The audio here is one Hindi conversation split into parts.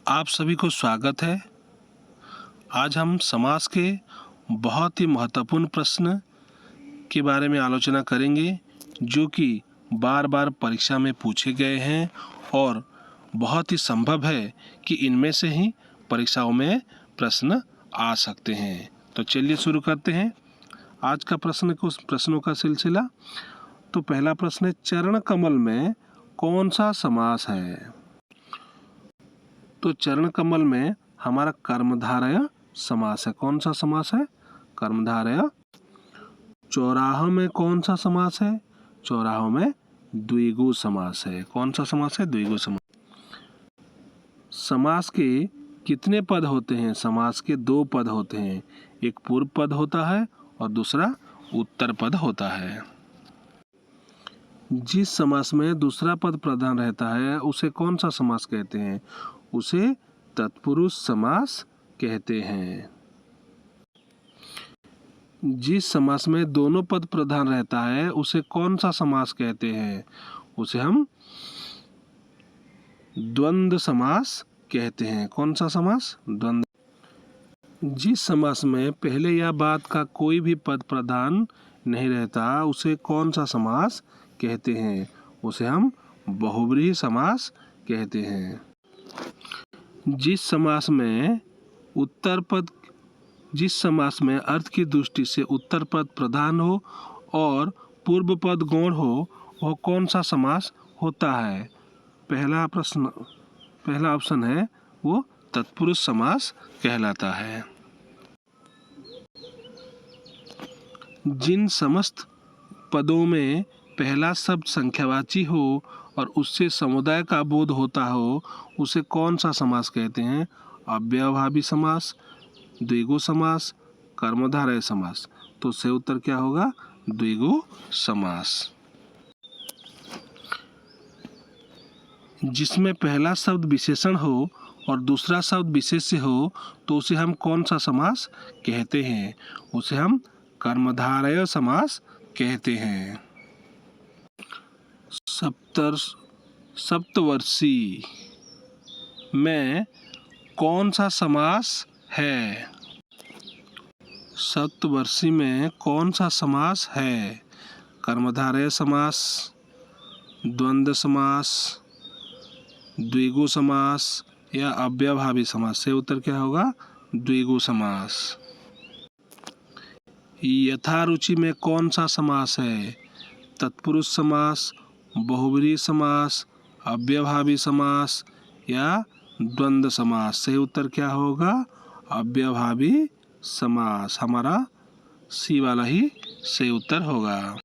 आप सभी को स्वागत है। आज हम समास के बहुत ही महत्वपूर्ण प्रश्न के बारे में आलोचना करेंगे जो कि बार बार परीक्षा में पूछे गए हैं और बहुत ही संभव है कि इनमें से ही परीक्षाओं में प्रश्न आ सकते हैं। तो चलिए शुरू करते हैं आज का प्रश्नों का सिलसिला। तो पहला प्रश्न है, चरण कमल में कौन सा समास है? तो चरण कमल में हमारा कर्मधारय समास है। कौन सा समास है? कर्मधारय। चौराहों में कौन सा समास है? चौराहों में द्विगु समास है। कौन सा समास है? द्विगु समास। समास के कितने पद होते हैं? समास के 2 पद होते हैं। एक पूर्व पद होता है और दूसरा उत्तर पद होता है। जिस समास में दूसरा पद प्रधान रहता है उसे कौन सा समास कहते हैं? उसे तत्पुरुष समास कहते हैं। जिस समास में दोनों पद प्रधान रहता है उसे कौन सा समास कहते हैं? उसे हम द्वंद्व समास कहते हैं। कौन सा समास? द्वंद्व। जिस समास में पहले या बाद का कोई भी पद प्रधान नहीं रहता उसे कौन सा समास कहते हैं? उसे हम बहुव्रीहि समास कहते हैं। जिस समास में अर्थ की दृष्टि से उत्तर पद प्रधान हो और पूर्व पद गौण हो वह कौन सा समास होता है? पहला ऑप्शन है वो तत्पुरुष समास कहलाता है। जिन समस्त पदों में पहला शब्द संख्यावाची हो और उससे समुदाय का बोध होता हो उसे कौन सा समास कहते हैं? अव्ययभावी समास, द्विगु समास, कर्मधारय समास। तो से उत्तर क्या होगा? द्विगु समास। जिसमें पहला शब्द विशेषण हो और दूसरा शब्द विशेष्य हो तो उसे हम कौन सा समास कहते हैं? उसे हम कर्मधारय समास कहते हैं। सप्तवर्षी में कौन सा समास है? सप्तवर्षी में कौन सा समास है? कर्मधारय समास, द्वंद्व समास, द्विगु समास या अव्ययभावी समास। से उत्तर क्या होगा? द्विगु समास। यथारुचि में कौन सा समास है? तत्पुरुष समास, बहुव्रीहि समास, अव्ययभावी समास या द्वंद्व समास। से उत्तर क्या होगा? अव्ययभावी समास। हमारा सी वाला ही से उत्तर होगा।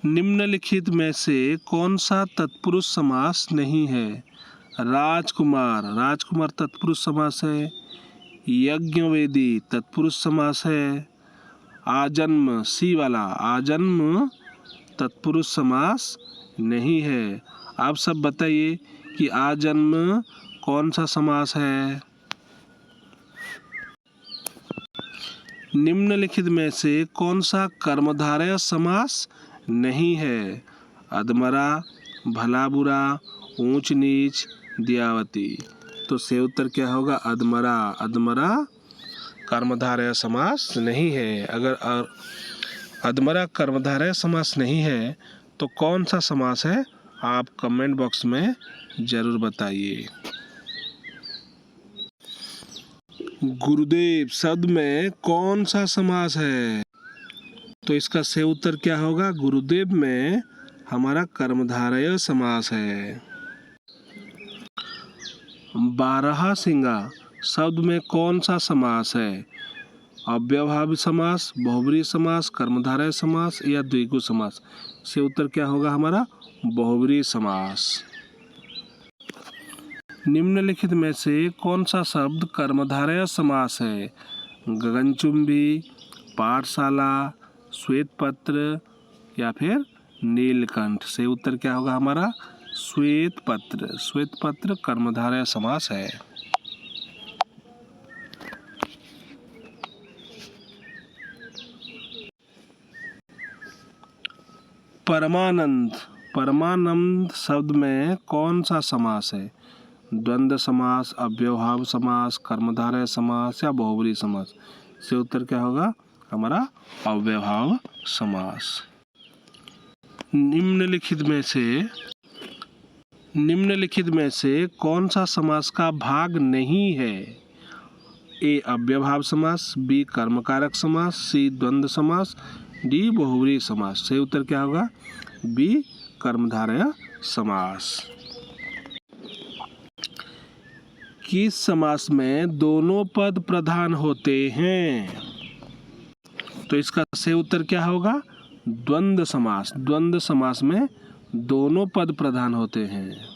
निम्नलिखित में से कौन सा तत्पुरुष समास नहीं है? राजकुमार तत्पुरुष समास है। यज्ञवेदी तत्पुरुष समास है। आजन्म, सी वाला आजन्म तत्पुरुष समास नहीं है। आप सब बताइए कि आजन्म कौन सा समास है? निम्नलिखित में से कौन सा कर्मधारय समास नहीं है? अधमरा, भला बुरा, ऊंच नीच, दयावती। तो से उत्तर क्या होगा? अधमरा कर्मधारय समास नहीं है। अगर अधमरा कर्मधारय समास नहीं है तो कौन सा समास है? आप कमेंट बॉक्स में जरूर बताइए। गुरुदेव शब्द में कौन सा समास है? तो इसका से उत्तर क्या होगा? गुरुदेव में हमारा कर्मधारय समास है। बारहसिंगा शब्द में कौन सा समास है? अव्ययभावी समास, बहुव्रीहि समास, कर्मधारय समास या द्विगु समास। से उत्तर क्या होगा? हमारा बहुव्रीहि समास। निम्नलिखित में से कौन सा शब्द कर्मधारय समास है? गगनचुंबी, पाठशाला, श्वेतपत्र या फिर नीलकंठ। से उत्तर क्या होगा? हमारा श्वेतपत्र कर्मधारय समास है। परमानंद शब्द में कौन सा समास है? द्वंद्व समास, अव्ययभाव समास, कर्मधारय समास या बहुब्रीहि समास? से उत्तर क्या होगा हमारा अव्ययभाव समास। निम्नलिखित में से कौन सा समास का भाग नहीं है? ए अव्ययभाव समास, बी कर्मकारक समास, सी द्वंद्व समास, डी बहुब्रीहि समास? सही उत्तर क्या होगा बी कर्मधारय समास। किस समास में दोनों पद प्रधान होते हैं? तो इसका सही उत्तर क्या होगा द्वंद्व समास। द्वंद्व समास में दोनों पद प्रधान होते हैं।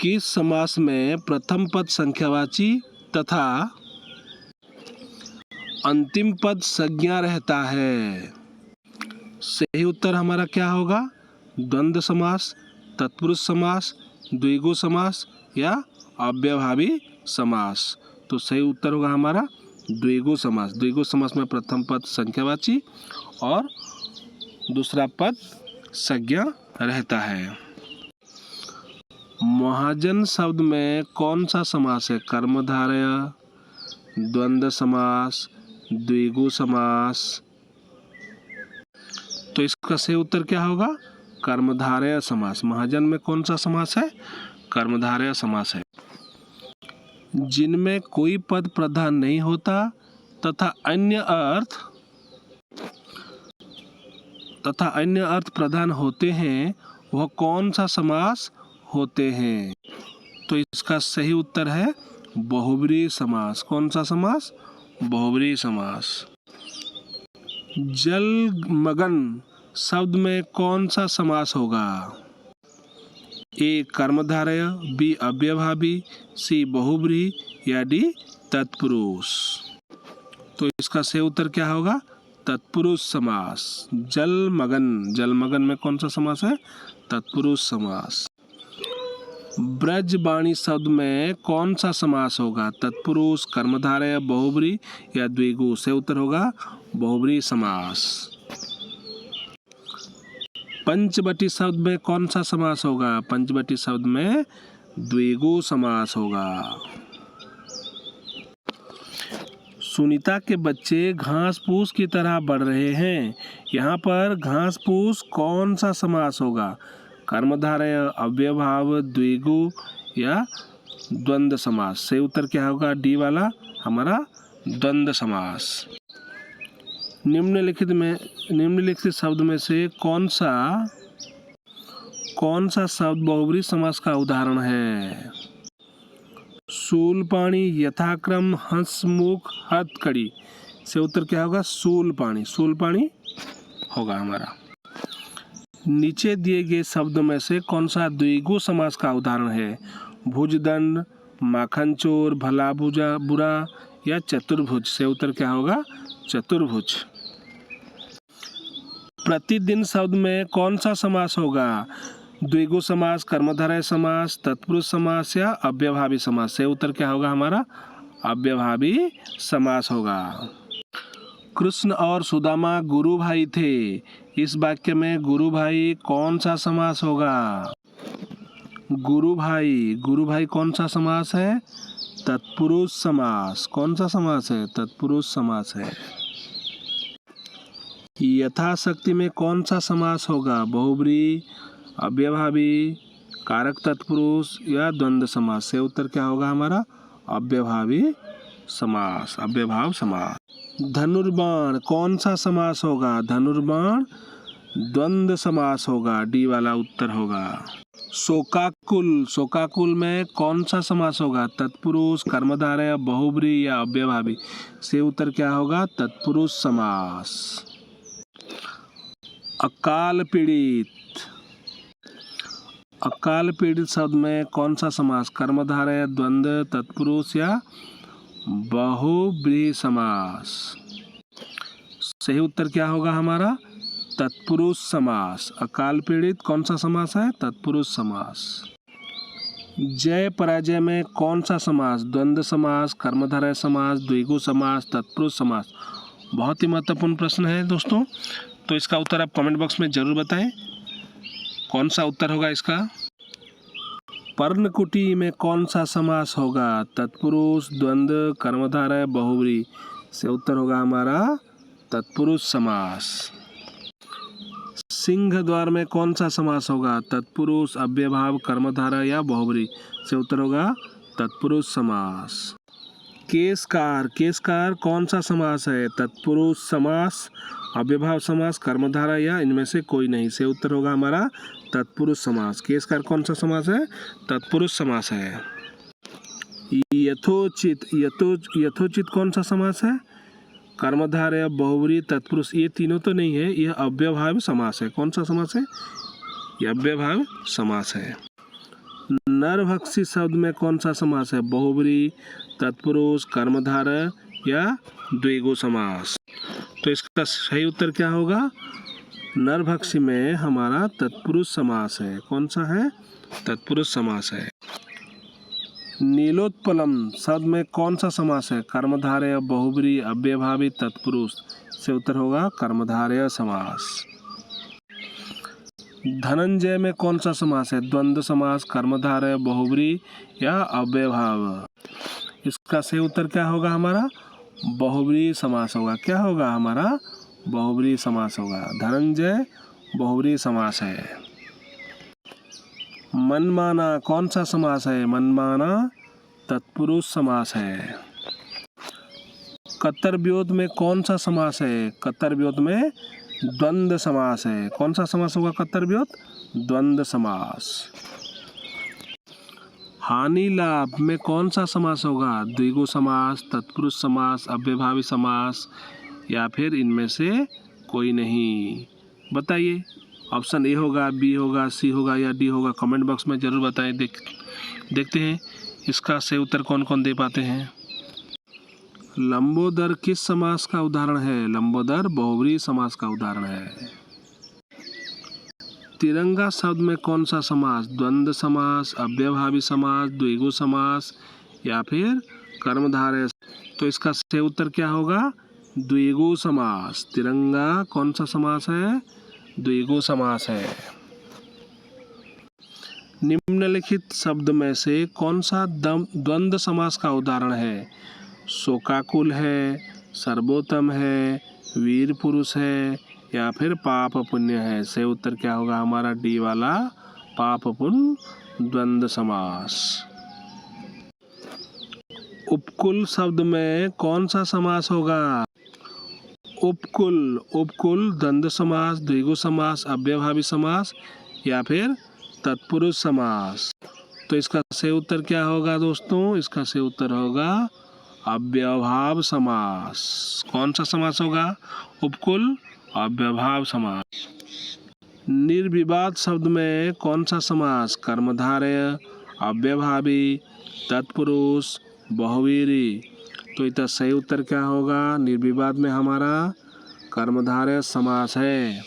किस समास में प्रथम पद संख्यावाची तथा अंतिम पद संज्ञा रहता है? सही उत्तर हमारा क्या होगा द्वंद्व समास, तत्पुरुष समास, द्विगु समास या अव्ययभावी समास? तो सही उत्तर होगा हमारा द्विगु समास। द्विगु समास में प्रथम पद संख्यावाची और दूसरा पद संज्ञा रहता है। महाजन शब्द में कौन सा समास है? कर्मधारय, द्वंद्व समास, द्विगु समास? तो इसका सही उत्तर क्या होगा कर्मधारय समास। महाजन में कौन सा समास है? कर्मधारय समास है। जिनमें कोई पद प्रधान नहीं होता तथा अन्य अर्थ प्रधान होते हैं वह कौन सा समास होते हैं? तो इसका सही उत्तर है बहुब्रीहि समास। कौन सा समास? बहुब्रीहि समास। जलमग्न शब्द में कौन सा समास होगा? ए कर्मधारय, बी अव्ययभावी, सी बहुब्रीहि या डी तत्पुरुष? तो इसका सही उत्तर क्या होगा तत्पुरुष समास। जलमग्न में कौन सा समास है? तत्पुरुष समास। ब्रजवाणी शब्द में कौन सा समास होगा? तत्पुरुष, कर्मधारय, बहुब्रीहि या द्विगु? सही उत्तर होगा बहुब्रीहि समास। पंचवटी शब्द में कौन सा समास होगा? पंचवटी शब्द में द्विगु समास होगा। सुनीता के बच्चे घास फूस की तरह बढ़ रहे हैं। यहाँ पर घास फूस कौन सा समास होगा? कर्मधारय, अव्ययभाव, द्विगु या द्वंद्व समास? सही उत्तर क्या होगा डी वाला हमारा द्वंद्व समास। निम्नलिखित शब्द में से कौन सा शब्द बहुब्रीहि समास का उदाहरण है? शूलपाणी, यथाक्रम, हंसमुख, हथकड़ी? से उत्तर क्या होगा शूलपाणी होगा हमारा। नीचे दिए गए शब्दों में से कौन सा द्विगु समास का उदाहरण है? भुजदंड, माखन चोर, भला बुरा या चतुर्भुज? से उत्तर क्या होगा चतुर्भुज। प्रतिदिन शब्द में कौन सा समास होगा? द्विगु समास, कर्मधारय समास, तत्पुरुष समास या अव्ययभावी समास? से उत्तर क्या होगा हमारा अव्ययभावी समास होगा। कृष्ण और सुदामा गुरु भाई थे। इस वाक्य में गुरु भाई कौन सा समास होगा? गुरु भाई कौन सा समास है? तत्पुरुष समास। कौन सा समास है? तत्पुरुष समास है। यथाशक्ति में कौन सा समास होगा? बहुब्रीहि, अव्ययभावी, कारक तत्पुरुष या द्वंद्व समास? से उत्तर क्या होगा हमारा अव्ययभावी समास, अव्ययभाव समास। धनुर्बाण कौन सा समास होगा? धनुर्बाण द्वंद्व समास होगा, डी वाला उत्तर होगा। शोकाकुल में कौन सा समास होगा? तत्पुरुष, कर्मधारय, बहुब्रीहि या अव्ययभावी? से उत्तर क्या होगा तत्पुरुष समास। अकाल पीड़ित शब्द में कौन सा समास? कर्मधारय, द्वंद्व, तत्पुरुष या बहुब्रीहि समास? सही उत्तर क्या होगा हमारा तत्पुरुष समास। अकाल पीड़ित कौन सा समास है? तत्पुरुष समास। जय पराजय में कौन सा समास? द्वंद्व समास, कर्मधारय समास, द्विगु समास, तत्पुरुष समास? बहुत ही महत्वपूर्ण प्रश्न है दोस्तों, तो इसका उत्तर आप कमेंट बॉक्स में जरूर बताएं कौन सा उत्तर होगा इसका। पर्णकुटी में कौन सा समास होगा? तत्पुरुष, द्वंद्व, कर्मधारय, बहुव्रीहि। से उत्तर होगा हमारा तत्पुरुष समास। सिंह द्वार में कौन सा समास होगा? तत्पुरुष, अव्ययभाव, कर्मधारय या बहुव्रीहि। से उत्तर होगा तत्पुरुष समास। केसकार, केसकार कौन सा समास है? तत्पुरुष समास, अव्ययभाव समास, कर्मधारय या इनमें से कोई नहीं। से उत्तर होगा हमारा तत्पुरुष समास। केसकार कौन सा समास है? तत्पुरुष समास है। यथोचित, यथोचित कौन सा समास है? कर्मधारय, बहुव्रीहि, तत्पुरुष, ये तीनों तो नहीं है, यह अव्ययभाव समास है। कौन सा समास है? यह अव्ययभाव समास है। नरभक्षी शब्द में कौन सा समास है? बहुव्रीहि, तत्पुरुष, कर्मधारय या द्विगु समास। तो इसका सही उत्तर क्या होगा? नरभक्षी में हमारा तत्पुरुष समास है। कौन सा है? तत्पुरुष समास है। नीलोत्पलम शब्द में कौन सा समास है? कर्मधारय, बहुव्रीहि, अव्ययभावी, तत्पुरुष। से उत्तर होगा कर्मधारय समास। धनंजय में कौन सा समास है? द्वंद्व समास, कर्मधारय, बहुव्रीहि या अव्ययभाव। इसका सही उत्तर क्या होगा हमारा? बहुव्रीहि समास होगा। क्या होगा हमारा? बहुव्रीहि समास होगा। धनंजय बहुव्रीहि समास है। मनमाना कौन सा समास है? मनमाना तत्पुरुष समास है। कतर्व्योत में कौन सा समास है? कतर्व्योत में द्वंद्व समास है। कौन सा समास होगा कतर्व्योत? द्वंद्व समास। हानि लाभ में कौन सा समास होगा? द्विगु समास, तत्पुरुष समास, अव्ययभावी समास या फिर इनमें से कोई नहीं। बताइए, ऑप्शन ए होगा, बी होगा, सी होगा या डी होगा? कमेंट बॉक्स में ज़रूर बताएं। देखते हैं इसका सही उत्तर कौन कौन दे पाते हैं। लंबोदर किस समास का उदाहरण है? लंबोदर बहुव्रीहि समास का उदाहरण है। तिरंगा शब्द में कौन सा समास? द्वंद्व समास, अव्ययभावी समास, द्विगु समास या फिर कर्मधारय। तो इसका सही उत्तर क्या होगा? द्विगु समास। तिरंगा कौन सा समास है? द्विगु समास है। निम्नलिखित शब्द में से कौन सा द्वंद्व समास का उदाहरण है? शोकाकुल है, सर्वोत्तम है, वीर पुरुष है या फिर पाप पुण्य है। से उत्तर क्या होगा हमारा? डी वाला पाप पुण्य द्वंद्व समास। उपकुल शब्द में कौन सा समास होगा? उपकुल, उपकुल द्वंद्व समास, द्विगु समास, अव्ययभावी समास या फिर तत्पुरुष समास। तो इसका सही उत्तर क्या होगा दोस्तों? इसका सही उत्तर होगा अव्ययभाव समास। कौन सा समास होगा? उपकुल, अव्ययभाव समास। निर्विवाद शब्द में कौन सा समास? कर्मधारय, अव्ययभावी, तत्पुरुष, बहुव्रीहि। तो इसका सही उत्तर क्या होगा? निर्विवाद में हमारा कर्मधारय समास है।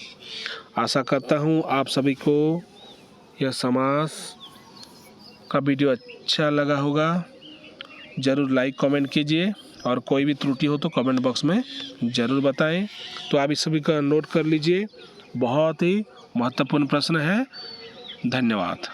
आशा करता हूँ आप सभी को यह समास का वीडियो अच्छा लगा होगा। ज़रूर लाइक कमेंट कीजिए और कोई भी त्रुटि हो तो कमेंट बॉक्स में ज़रूर बताएं। तो आप इस सभी का नोट कर लीजिए, बहुत ही महत्वपूर्ण प्रश्न है। धन्यवाद।